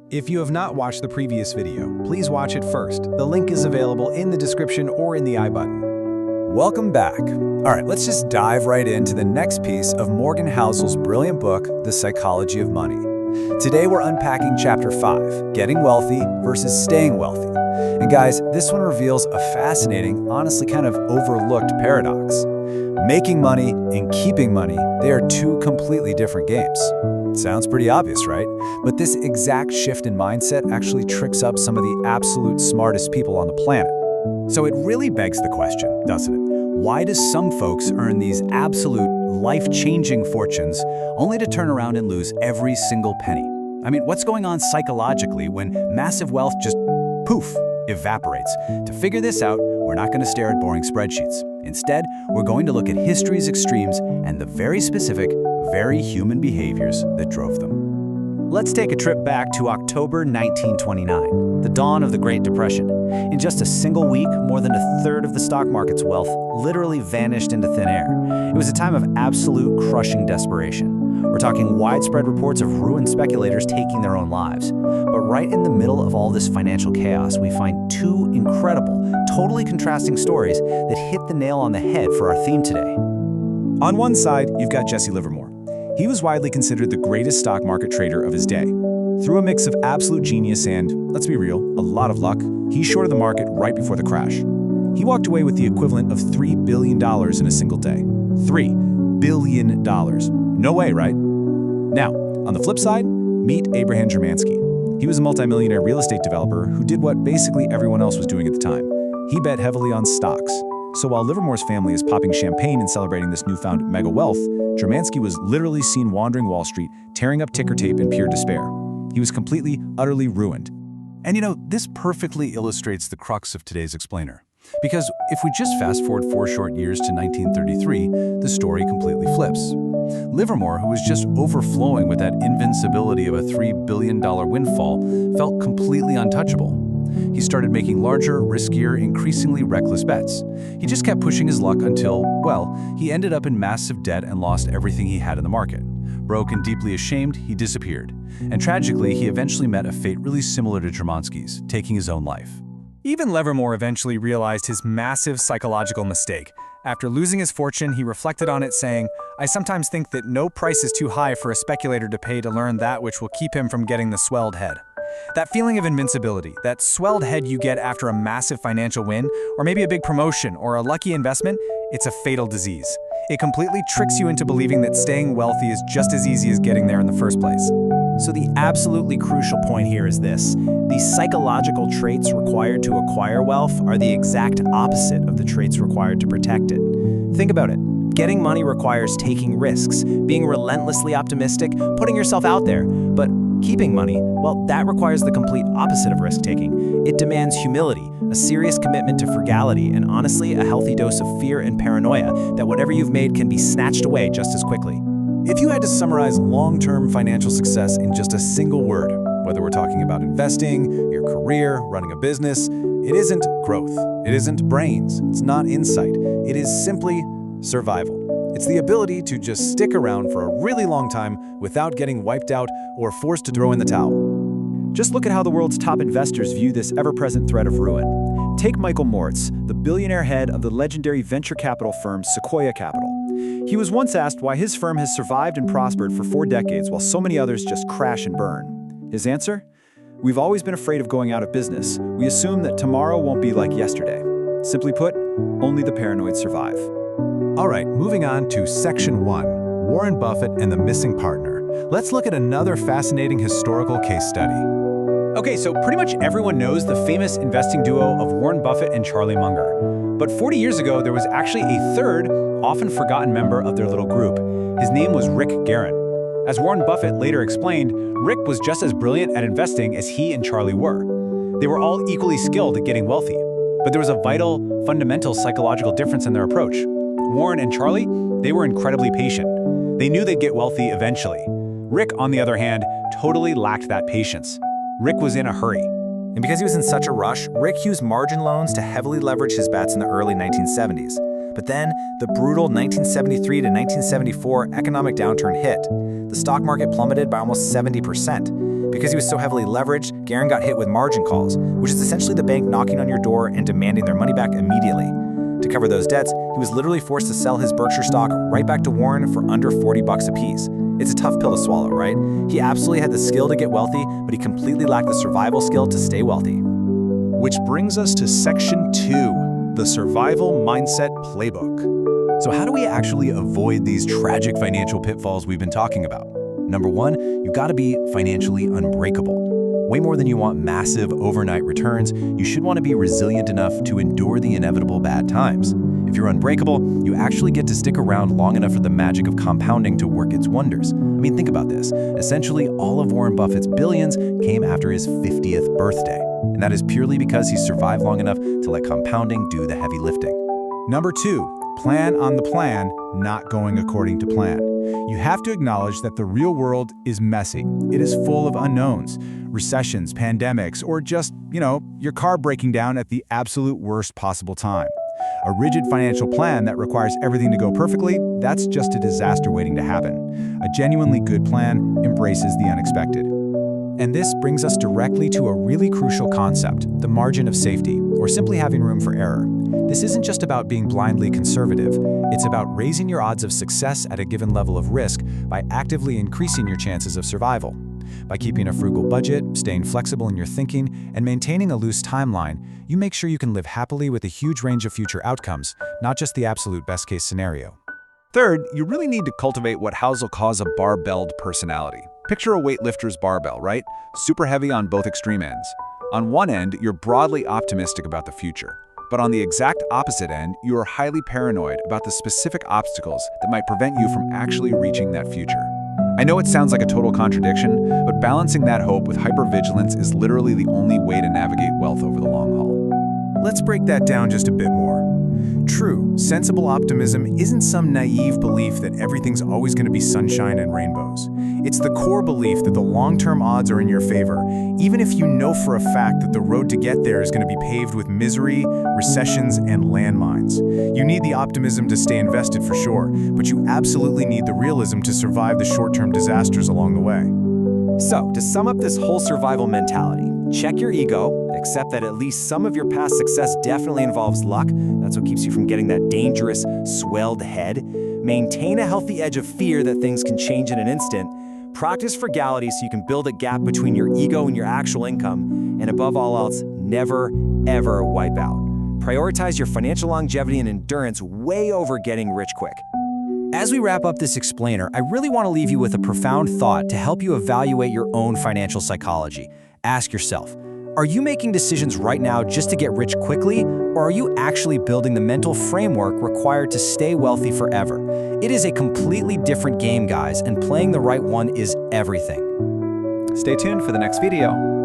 If you have not watched the previous video, please watch it first. The link is available in the description or in the I button. Welcome back. All right, let's just dive right into the next piece of Morgan Housel's brilliant book, The Psychology of Money. Today we're unpacking Chapter 5, Getting Wealthy versus Staying Wealthy. And guys, this one reveals a fascinating, honestly kind of overlooked paradox. Making money and keeping money, they are two completely different games. Sounds pretty obvious, right? But this exact shift in mindset actually tricks up some of the absolute smartest people on the planet. So it really begs the question, doesn't it? Why do some folks earn these absolute life-changing fortunes only to turn around and lose every single penny? I mean, what's going on psychologically when massive wealth just poof, evaporates? To figure this out, we're not going to stare at boring spreadsheets. Instead, we're going to look at history's extremes and the very specific, very human behaviors that drove them. Let's take a trip back to October 1929, the dawn of the Great Depression. In just a single week, more than a third of the stock market's wealth literally vanished into thin air. It was a time of absolute crushing desperation. We're talking widespread reports of ruined speculators taking their own lives. But right in the middle of all this financial chaos, we find two incredible, totally contrasting stories that hit the nail on the head for our theme today. On one side, you've got Jesse Livermore. He was widely considered the greatest stock market trader of his day. Through a mix of absolute genius and, let's be real, a lot of luck, he shorted the market right before the crash. He walked away with the equivalent of $3 billion in a single day. $3 billion. No way, right? Now, on the flip side, meet Abraham Germansky. He was a multimillionaire real estate developer who did what basically everyone else was doing at the time. He bet heavily on stocks. So while Livermore's family is popping champagne and celebrating this newfound mega wealth, Germansky was literally seen wandering Wall Street, tearing up ticker tape in pure despair. He was completely, utterly ruined. And you know, this perfectly illustrates the crux of today's explainer. Because if we just fast forward 4 short years to 1933, the story completely flips. Livermore, who was just overflowing with that invincibility of a $3 billion windfall, felt completely untouchable. He started making larger, riskier, increasingly reckless bets. He just kept pushing his luck until, well, he ended up in massive debt and lost everything he had in the market. Broke and deeply ashamed, he disappeared. And tragically, he eventually met a fate really similar to Germansky's, taking his own life. Even Livermore eventually realized his massive psychological mistake. After losing his fortune, he reflected on it saying, "I sometimes think that no price is too high for a speculator to pay to learn that which will keep him from getting the swelled head." That feeling of invincibility, that swelled head you get after a massive financial win, or maybe a big promotion or a lucky investment, it's a fatal disease. It completely tricks you into believing that staying wealthy is just as easy as getting there in the first place. So the absolutely crucial point here is this: the psychological traits required to acquire wealth are the exact opposite of the traits required to protect it. Think about it. Getting money requires taking risks, being relentlessly optimistic, putting yourself out there. But keeping money, well, that requires the complete opposite of risk-taking. It demands humility, a serious commitment to frugality, and honestly, a healthy dose of fear and paranoia that whatever you've made can be snatched away just as quickly. If you had to summarize long-term financial success in just a single word, whether we're talking about investing, your career, running a business, it isn't growth. It isn't brains. It's not insight. It is simply survival. It's the ability to just stick around for a really long time without getting wiped out or forced to throw in the towel. Just look at how the world's top investors view this ever-present threat of ruin. Take Michael Moritz, the billionaire head of the legendary venture capital firm Sequoia Capital. He was once asked why his firm has survived and prospered for 4 decades while so many others just crash and burn. His answer? "We've always been afraid of going out of business. We assume that tomorrow won't be like yesterday. Simply put, only the paranoid survive." All right, moving on to Section 1, Warren Buffett and the Missing Partner. Let's look at another fascinating historical case study. Okay, so pretty much everyone knows the famous investing duo of Warren Buffett and Charlie Munger. But 40 years ago, there was actually a third, often forgotten member of their little group. His name was Rick Guerin. As Warren Buffett later explained, Rick was just as brilliant at investing as he and Charlie were. They were all equally skilled at getting wealthy. But there was a vital, fundamental psychological difference in their approach. Warren and Charlie, they were incredibly patient. They knew they'd get wealthy eventually. Rick, on the other hand, totally lacked that patience. Rick was in a hurry. And because he was in such a rush, Rick used margin loans to heavily leverage his bets in the early 1970s. But then, the brutal 1973 to 1974 economic downturn hit. The stock market plummeted by almost 70%. Because he was so heavily leveraged, Guerin got hit with margin calls, which is essentially the bank knocking on your door and demanding their money back immediately. To cover those debts, he was literally forced to sell his Berkshire stock right back to Warren for under $40 apiece. It's a tough pill to swallow, right? He absolutely had the skill to get wealthy, but he completely lacked the survival skill to stay wealthy. Which brings us to Section 2, the Survival Mindset Playbook. So how do we actually avoid these tragic financial pitfalls we've been talking about? Number one, you've got to be financially unbreakable. Way more than you want massive overnight returns, you should want to be resilient enough to endure the inevitable bad times. If you're unbreakable, you actually get to stick around long enough for the magic of compounding to work its wonders. I mean, think about this. Essentially, all of Warren Buffett's billions came after his 50th birthday. And that is purely because he survived long enough to let compounding do the heavy lifting. Number 2, plan on the plan, not going according to plan. You have to acknowledge that the real world is messy. It is full of unknowns, recessions, pandemics, or just, your car breaking down at the absolute worst possible time. A rigid financial plan that requires everything to go perfectly, that's just a disaster waiting to happen. A genuinely good plan embraces the unexpected. And this brings us directly to a really crucial concept, the margin of safety, or simply having room for error. This isn't just about being blindly conservative. It's about raising your odds of success at a given level of risk by actively increasing your chances of survival. By keeping a frugal budget, staying flexible in your thinking, and maintaining a loose timeline, you make sure you can live happily with a huge range of future outcomes, not just the absolute best-case scenario. Third, you really need to cultivate what Housel calls a barbelled personality. Picture a weightlifter's barbell, right? Super heavy on both extreme ends. On one end, you're broadly optimistic about the future. But on the exact opposite end, you are highly paranoid about the specific obstacles that might prevent you from actually reaching that future. I know it sounds like a total contradiction, but balancing that hope with hypervigilance is literally the only way to navigate wealth over the long haul. Let's break that down just a bit more. True, sensible optimism isn't some naive belief that everything's always going to be sunshine and rainbows. It's the core belief that the long-term odds are in your favor, even if you know for a fact that the road to get there is going to be paved with misery, recessions, and landmines. You need the optimism to stay invested for sure, but you absolutely need the realism to survive the short-term disasters along the way. So, to sum up this whole survival mentality, check your ego, accept that at least some of your past success definitely involves luck. That's what keeps you from getting that dangerous, swelled head. Maintain a healthy edge of fear that things can change in an instant. Practice frugality so you can build a gap between your ego and your actual income. And above all else, never, ever wipe out. Prioritize your financial longevity and endurance way over getting rich quick. As we wrap up this explainer, I really want to leave you with a profound thought to help you evaluate your own financial psychology. Ask yourself, are you making decisions right now just to get rich quickly, or are you actually building the mental framework required to stay wealthy forever? It is a completely different game, guys, and playing the right one is everything. Stay tuned for the next video.